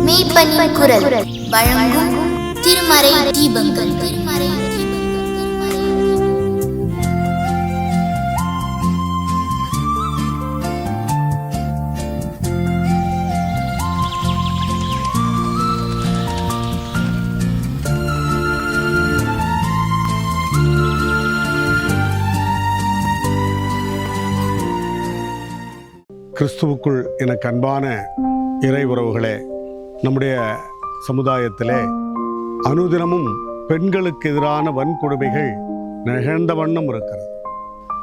மெய்ப்பனின் குரல் வழங்கும் திருமறை தீபங்கள். கிறிஸ்துவுக்குள் எனக்கு அன்பான இறை உறவுகளே, நம்முடைய சமுதாயத்திலே அனுதினமும் பெண்களுக்கு எதிரான வன்கொடுமைகள் நிகழ்ந்த வண்ணம் இருக்கிறது.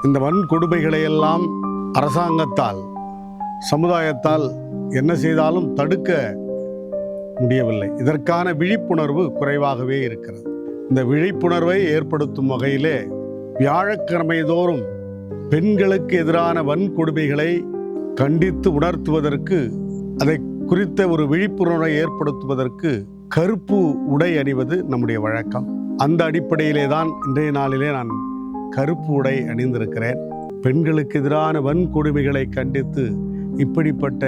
இந்த வன்கொடுமைகளையெல்லாம் அரசாங்கத்தால், சமுதாயத்தால் என்ன செய்தாலும் தடுக்க முடியவில்லை. இதற்கான விழிப்புணர்வு குறைவாகவே இருக்கிறது. இந்த விழிப்புணர்வை ஏற்படுத்தும் வகையிலே வியாழக்கிழமை தோறும் பெண்களுக்கு எதிரான வன்கொடுமைகளை கண்டித்து உணர்த்துவதற்கு, அதை குறித்த ஒரு விழிப்புணர்வை ஏற்படுத்துவதற்கு கருப்பு உடை அணிவது நம்முடைய வழக்கம். அந்த அடிப்படையிலே தான் இன்றைய நாளிலே நான் கருப்பு உடை அணிந்திருக்கிறேன். பெண்களுக்கு எதிரான வன்கொடுமைகளை கண்டித்து இப்படிப்பட்ட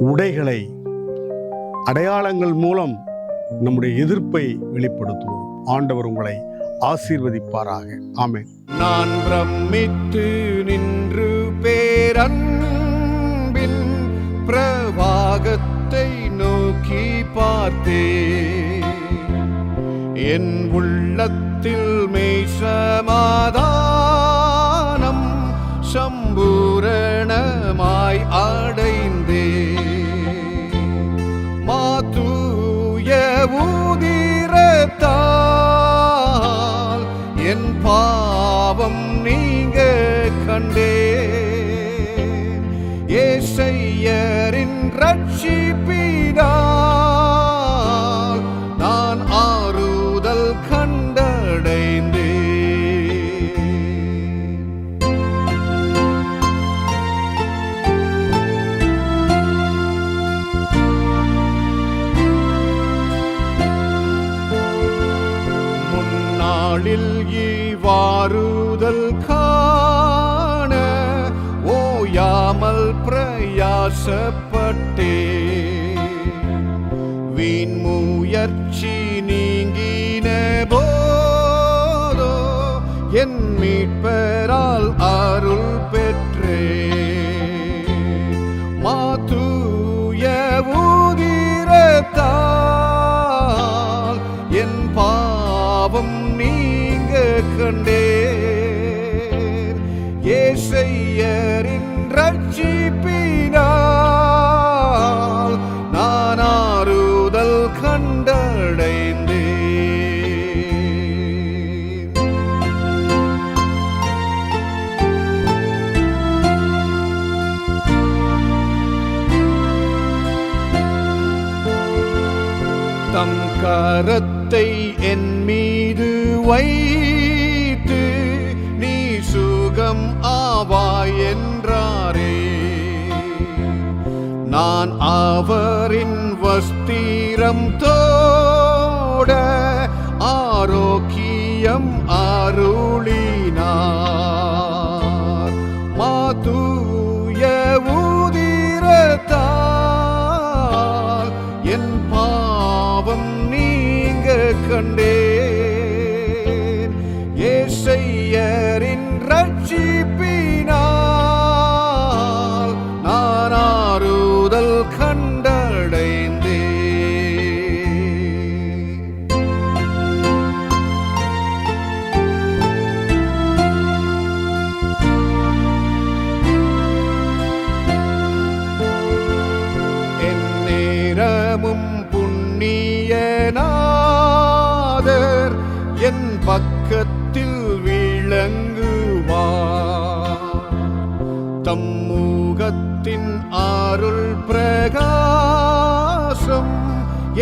உடைகளை, அடையாளங்கள் மூலம் நம்முடைய எதிர்ப்பை வெளிப்படுத்துவோம். ஆண்டவர் உங்களை ஆசீர்வதிப்பாராக. ஆமென். நான் பிரமித்து நின்று பேரன்பின் பிரவாகத்தை நோக்கி பார்த்தேன். என் உள்ளத்தில் மெய் சமாதானம் சம்பூரணமாய் அடைந்தேன். மாதூய ஊதிரத்தால் என் பாவம் நீங்க கண்டேன். ஏசையரின் ரட்சிப்பினால் நான் ஆறுதல் கண்டடைந்தேன். முன்னாளில் வாருதல் காண ஓயாமல் பிரயாசப்பட்டே. வீண் முயற்சி நீங்கின போதோ என் மீட்பரால் அருள் பெற்றே. மாதூய ஊதிரத்தால் என் பாவம் நீங்க கண்டேன். ஏசையரின் ரட்சிப்பினால் நான் ஆறுதல் கண்டடைந்தேன். தம் கரத்தை என் மீது வைத்து நீ சுகம் ஆவாய் என்றாரே. நான் அவரின் வஸ்திரம் தோட ஆரோக்கியம் அருளினார். மாதூய ஊதிரத்தால் என் பாவம் நீங்க கண்டேன். ஏசையரின் ரட்சிப்பினால் நான் ஆறுதல் கண்டடைந்தேன். என் நேரமும் புண்ணியநாதர் என் பக்கத்தில் விளங்குவார். தம்முகத்தின் அருள் பிரகாசம்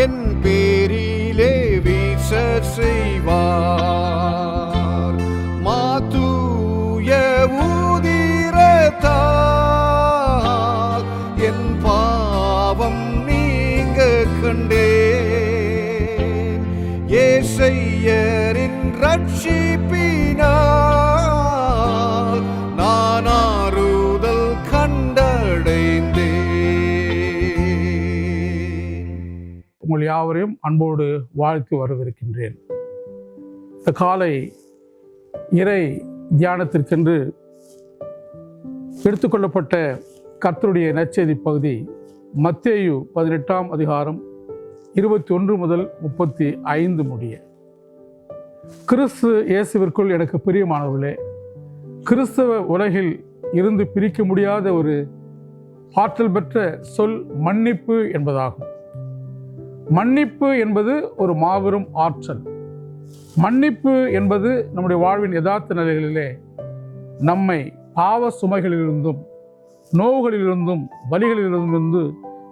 என் பேரிலே வீச செய்வார். மாதூய ஊதிரத்தால் என் பாவம் நீங்க கண்டேன். ஏசையரின் ரட்சிப்பினால் நான் ஆறுதல் கண்ட உங்கள் யாவரையும் அன்போடு வாழ்த்து வரவிருக்கின்றேன். இந்த காலை இறை தியானத்திற்கென்று எடுத்துக்கொள்ளப்பட்ட கர்த்தருடைய நற்செய்தி பகுதி மத்தேயு 18ஆம் அதிகாரம் 21 முதல் 35 முடிய. கிறிஸ்து இயேசுவிற்குள் எனக்கு பிரியமானவர்களே, கிறிஸ்தவ உலகில் இருந்து பிரிக்க முடியாத ஒரு ஆற்றல் பெற்ற சொல் மன்னிப்பு என்பதாகும். மன்னிப்பு என்பது ஒரு மாபெரும் ஆற்றல். மன்னிப்பு என்பது நம்முடைய வாழ்வின் யதார்த்த நிலைகளிலே நம்மை பாவ சுமைகளிலிருந்தும் நோவுகளிலிருந்தும் வலிகளிலிருந்து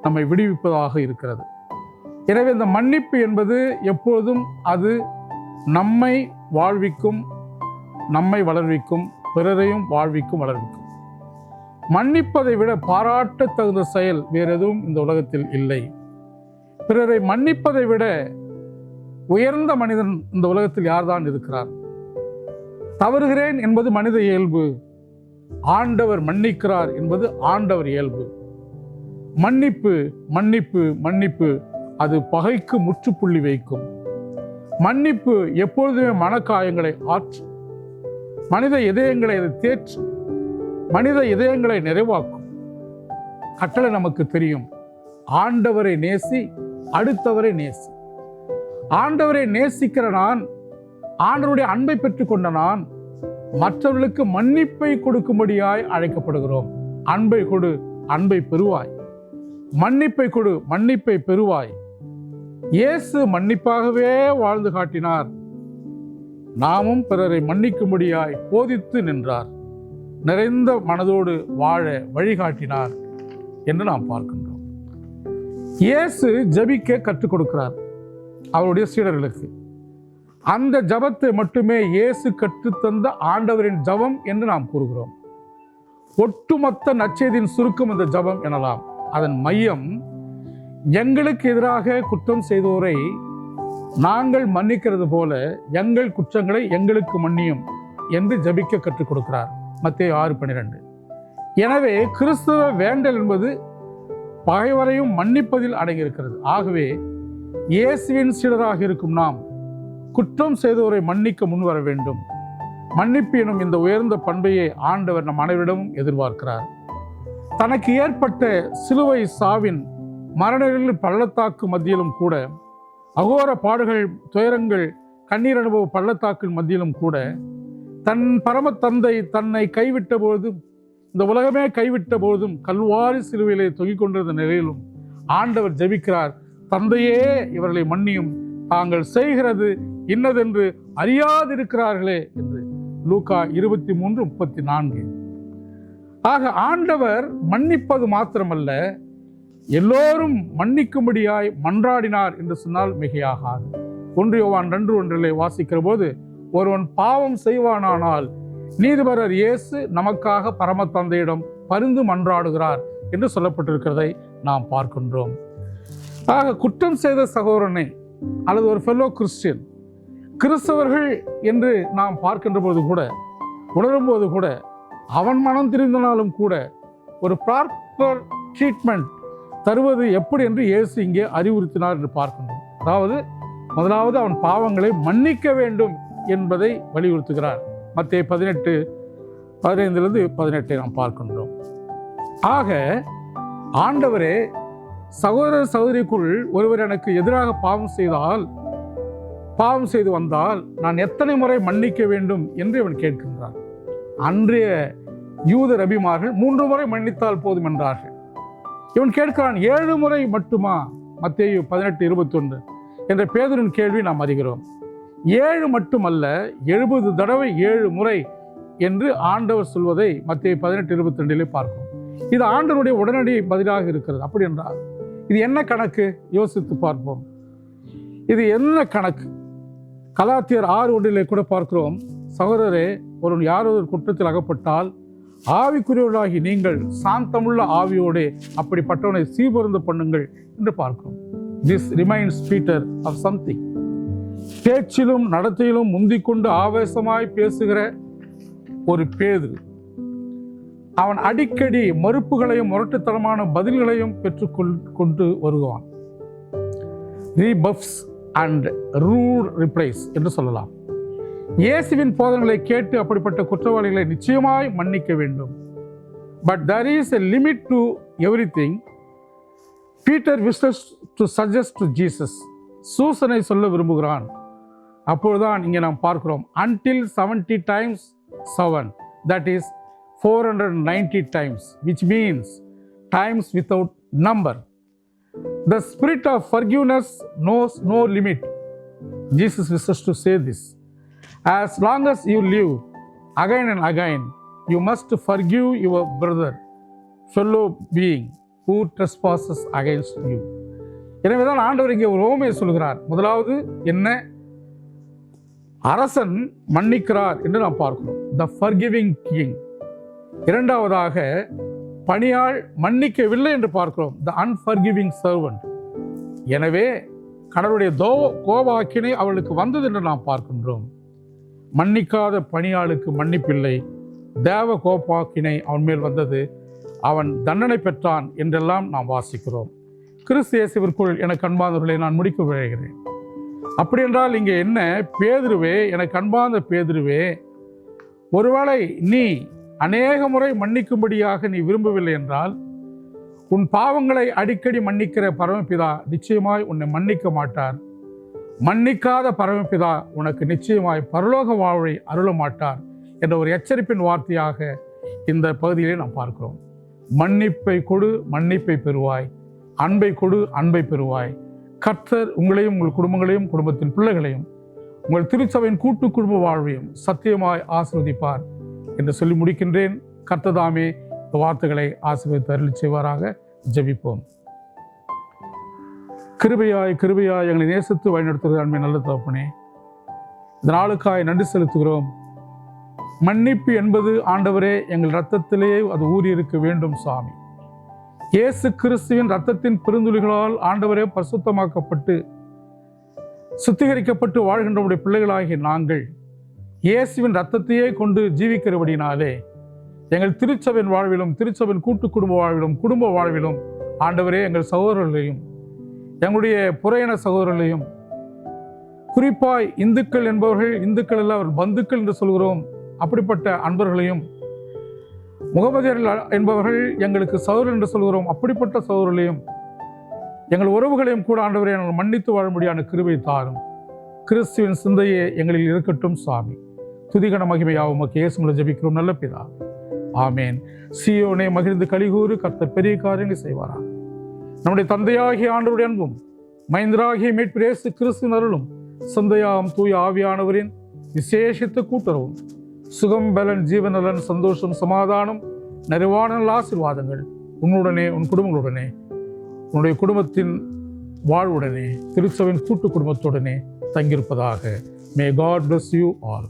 நம்மை விடுவிப்பதாக இருக்கிறது. எனவே இந்த மன்னிப்பு என்பது எப்பொழுதும் அது நம்மை வாழ்விக்கும், நம்மை வளர்விக்கும், பிறரையும் வாழ்விக்கும் வளர்விக்கும். மன்னிப்பதை விட பாராட்ட தகுந்த செயல் வேறு எதுவும் இந்த உலகத்தில் இல்லை. பிறரை மன்னிப்பதை விட உயர்ந்த மனிதன் இந்த உலகத்தில் யார்தான் இருக்கிறார்? தவறுகிறேன் என்பது மனித இயல்பு. ஆண்டவர் மன்னிக்கிறார் என்பது ஆண்டவர் இயல்பு. மன்னிப்பு மன்னிப்பு மன்னிப்பு அது பகைக்கு முற்றுப்புள்ளி வைக்கும். மன்னிப்பு எப்பொழுதுமே மனக்காயங்களை ஆற்றும். மனித இதயங்களை அது தேற்றும். மனித இதயங்களை நிறைவாக்கும். கட்டளை நமக்கு தெரியும். ஆண்டவரை நேசி, அடுத்தவரை நேசி. ஆண்டவரை நேசிக்கிற நான், ஆண்டவருடைய அன்பை பெற்றுக்கொண்ட நான், மற்றவர்களுக்கு மன்னிப்பை கொடுக்கும்படியாய் அழைக்கப்படுகிறோம். அன்பை கொடு, அன்பை பெறுவாய். மன்னிப்பை கொடு, மன்னிப்பை பெறுவாய். இயேசு மன்னிப்பாகவே வாழ்ந்து காட்டினார். நாமும் பிறரை மன்னிக்கும்படியாய் போதித்து நின்றார். நிறைந்த மனதோடு வாழ வழிகாட்டினார் என்று நாம் பார்க்கின்றோம். இயேசு ஜெபிக்க கற்றுக் கொடுக்கிறார் அவருடைய சீடர்களுக்கு. அந்த ஜபத்தை மட்டுமே இயேசு கற்றுத்தந்த ஆண்டவரின் ஜபம் என்று நாம் கூறுகிறோம். ஒட்டுமொத்த நற்செய்தியின் சுருக்கம் இந்த ஜபம் எனலாம். அதன் மையம், எங்களுக்கு எதிராக குற்றம் செய்தோரை நாங்கள் மன்னிக்கிறது போல எங்கள் குற்றங்களை எங்களுக்கு மன்னியும் என்று ஜபிக்க கற்றுக் கொடுக்கிறார். மத்தேயு 6:12. எனவே கிறிஸ்துவ வேண்டல் என்பது பகைவரையும் மன்னிப்பதில் அடங்கியிருக்கிறது. ஆகவே இயேசுவின் சீடராக இருக்கும் நாம் குற்றம் செய்தோரை மன்னிக்க முன்வர வேண்டும். மன்னிப்பு எனும் இந்த உயர்ந்த பண்பையை ஆண்டவர் நம் அனைவரிடமும் எதிர்பார்க்கிறார். தனக்கு ஏற்பட்ட சிலுவை சாவின் மரணங்களின் பள்ளத்தாக்கு மத்தியிலும் கூட, அகோர பாடுகள், துயரங்கள், கண்ணீர் அனுபவ பள்ளத்தாக்கின் மத்தியிலும் கூட, தன் பரம தந்தை தன்னை கைவிட்ட போதும், இந்த உலகமே கைவிட்ட போதும், கல்வாரி சிலுவையிலே தொங்கிக் கொண்டிருந்த நிலையிலும் ஆண்டவர் ஜெபிக்கிறார், தந்தையே இவர்களை மன்னியும், தாங்கள் செய்கிறது இன்னதென்று அறியாதிருக்கிறார்களே என்று. லூக்கா 23:34. ஆக ஆண்டவர் மன்னிப்பது மாத்திரமல்ல, எல்லோரும் மன்னிக்கும்படியாய் மன்றாடினார் என்று சொன்னால் மிகையாகாது. 1 யோவான் 2:1 வாசிக்கிற போது, ஒருவன் பாவம் செய்வானானால் நீதிபரர் இயேசு நமக்காக பரம தந்தையிடம் பரிந்து மன்றாடுகிறார் என்று சொல்லப்பட்டிருக்கிறதை நாம் பார்க்கின்றோம். ஆக குற்றம் செய்த சகோதரனை அல்லது ஒரு ஃபெல்லோ கிறிஸ்டியன், கிறிஸ்தவர்கள் என்று நாம் பார்க்கின்ற போது கூட, உணரும்போது கூட, அவன் மனம் திரிந்தனாலும் கூட ஒரு ப்ராப்பர் ட்ரீட்மெண்ட் தருவது எப்படி என்று இயேசு இங்கே அறிவுறுத்தினார் என்று பார்க்கின்றோம். அதாவது முதலாவது அவன் பாவங்களை மன்னிக்க வேண்டும் என்பதை வலியுறுத்துகிறார். மத்தேயு 18:15-18 நாம் பார்க்கின்றோம். ஆக ஆண்டவரே, சகோதர சகோதரிக்குள் ஒருவர் எனக்கு எதிராக பாவம் செய்து வந்தால் நான் எத்தனை முறை மன்னிக்க வேண்டும் என்று இவன் கேட்கின்றான். அன்றைய யூத ரபிமார்கள் 3 முறை மன்னித்தால் போதும் என்றார்கள். இவன் கேட்கிறான், 7 முறை மட்டுமா? மத்தேயு 18:21 என்ற பேதுருவின் கேள்வி நாம் அறிகிறோம். 7 மட்டுமல்ல, 70 தடவை 7 முறை என்று ஆண்டவர் சொல்வதை மத்தேயு 18:22 பார்க்கிறோம். இது ஆண்டவருடைய உடனடி பதிலாக இருக்கிறது. அப்படி என்றால் இது என்ன கணக்கு? யோசித்து பார்ப்போம். இது என்ன கணக்கு? கலாத்தியர் 6:1 கூட பார்க்கிறோம், சகோதரரே, ஒருவன் யாரோ ஒரு குற்றத்தில் அகப்பட்டால் ஆவிக்குரியவர்களாகி நீங்கள் சாந்தமுள்ள ஆவியோடு அப்படிப்பட்டவனை சீர்பொருந்த பண்ணுங்கள் என்று பார்க்கிறோம். This reminds Peter of something. பேச்சிலும் நடத்தையிலும் முந்திக்கொண்டு ஆவேசமாய் பேசுகிற ஒரு பேதுரு, அவன் அடிக்கடி மறுப்புகளையும் முரட்டுத்தனமான பதில்களையும் பெற்றுக்கொண்டு வருவான். ரீபஃப்ஸ் அண்ட் ரூட் ரிப்ளைஸ் என்று சொல்லலாம். இயேசுவின் போதனைகளை கேட்டு அப்படிப்பட்ட குற்றவாளிகளை நிச்சயமாய் மன்னிக்க வேண்டும். But there is a limit to everything. Peter wishes to suggest to Jesus. சூசனை சொல்ல விரும்புகிறான். அப்பொழுதுதான் இங்கே நாம் பார்க்கிறோம், until 70 times 7, that is 490 times, which means times without number. The spirit of forgiveness knows no limit. Jesus wishes to say this. As long as you live, again and again, you must forgive your brother, fellow being who trespasses against you. எனவேதான் ஆண்டவர் இங்கே ஒரு உவமையை சொல்கிறார். முதலாவது என்ன? அரசன் மன்னிக்கிறார் என்று நாம் பார்க்கிறோம், த ஃபர்கிவிங் கிங். இரண்டாவதாக பணியாள் மன்னிக்கவில்லை என்று பார்க்கிறோம், த அன்ஃபர்கிவிங் சர்வன்ட். எனவே கடவுளுடைய கோபாக்கினை அவளுக்கு வந்தது என்று நாம் பார்க்கின்றோம். மன்னிக்காத பணியாளுக்கு மன்னிப்பில்லை, தேவ கோபாக்கினை அவன் மேல் வந்தது, அவன் தண்டனை பெற்றான் என்றெல்லாம் நாம் வாசிக்கிறோம். கிறிஸ்து இயேசுவிற்குள் எனக்கு அன்பானவர்களை நான் முடிக்க விழைகிறேன். அப்படி என்றால் இங்கே என்ன? பேதுருவே, எனக்கு அன்பான பேதுருவே, ஒருவேளை நீ அநேக முறை மன்னிக்கும்படியாக நீ விரும்பவில்லை என்றால், உன் பாவங்களை அடிக்கடி மன்னிக்கிற பரமபிதா நிச்சயமாய் உன்னை மன்னிக்க மாட்டார். மன்னிக்காத பரமபிதா உனக்கு நிச்சயமாய் பரலோக வாழ்வை அருள மாட்டார் என்ற ஒரு எச்சரிப்பின் வார்த்தையாக இந்த பகுதியிலே நாம் பார்க்கிறோம். மன்னிப்பை கொடு, மன்னிப்பை பெறுவாய். அன்பை கொடு, அன்பை பெறுவாய். கர்த்தர் உங்களையும் உங்கள் குடும்பங்களையும் குடும்பத்தின் பிள்ளைகளையும் உங்கள் திருச்சபையின் கூட்டு குடும்ப வாழ்வையும் சத்தியமாய் ஆசீர்வதிப்பார் என்று சொல்லி முடிக்கின்றேன். கர்த்ததாமே இந்த வார்த்தைகளை ஆசீர்வதித்து அருளி செய்வாராக. ஜெபிப்போம். கிருபையாய் கிருபையாய் எங்களை நேசித்து வழிநடத்துகிற அன்பை நல்ல தகப்பனே, இந்த நாளுக்காய் நன்றி செலுத்துகிறோம். மன்னிப்பு என்பது ஆண்டவரே எங்கள் இரத்தத்திலேயே அது ஊறியிருக்க வேண்டும் சாமி. இயேசு கிறிஸ்துவின் இரத்தத்தின் பெருந்துளிகளால் ஆண்டவரே பரிசுத்தமாக்கப்பட்டு சுத்திகரிக்கப்பட்டு வாழ்கின்றவருடைய பிள்ளைகளாகிய நாங்கள் இயேசுவின் இரத்தத்தையே கொண்டு ஜீவிக்கிறபடினாலே எங்கள் திருச்சபையின் வாழ்விலும் திருச்சபையின் கூட்டு குடும்ப வாழ்விலும் குடும்ப வாழ்விலும் ஆண்டவரே எங்கள் சகோதரர்களையும் எங்களுடைய புறையின சகோதரர்களையும், குறிப்பாய் இந்துக்கள் என்பவர்கள், இந்துக்கள் எல்லாம் அவர் பந்துக்கள் என்று சொல்கிறோம், அப்படிப்பட்ட அன்பர்களையும், முகமதியர்கள் என்பவர்கள் எங்களுக்கு சகோதரர் என்று சொல்கிறோம், அப்படிப்பட்ட சகோதரர்களையும், எங்கள் உறவுகளையும் கூட ஆண்டவரை நாங்கள் மன்னித்து வாழும்படியான கிருபை தாரும். கிறிஸ்துவின் சிந்தையே எங்களில் இருக்கட்டும் சாமி. துதிகன மகிமையாவும் உமக்கு இயேசுவிலே ஜெபிக்கிறோம் நல்ல பிதா, ஆமேன். சீயோனே மகிழ்ந்து கலிகூறு, கர்த்தர் பெரிய காரியங்களை செய்வாரா. நம்முடைய தந்தையாகிய ஆண்டவருடைய அன்பும் மைந்தராகிய மீட்பர் இயேசு கிறிஸ்துவின் அருளும் சிந்தையாம் தூய ஆவியானவரின் விசேஷித்த கூட்டுறவும் சுகம், பலன், ஜீவநலன், சந்தோஷம், சமாதானம், நிறைவான ஆசீர்வாதங்கள் உன்னுடனே, உன் குடும்பங்களுடனே, உன்னுடைய குடும்பத்தின் வாழ்வுடனே, திருச்சபையின் கூட்டு குடும்பத்துடனே தங்கியிருப்பதாக. May God bless you all.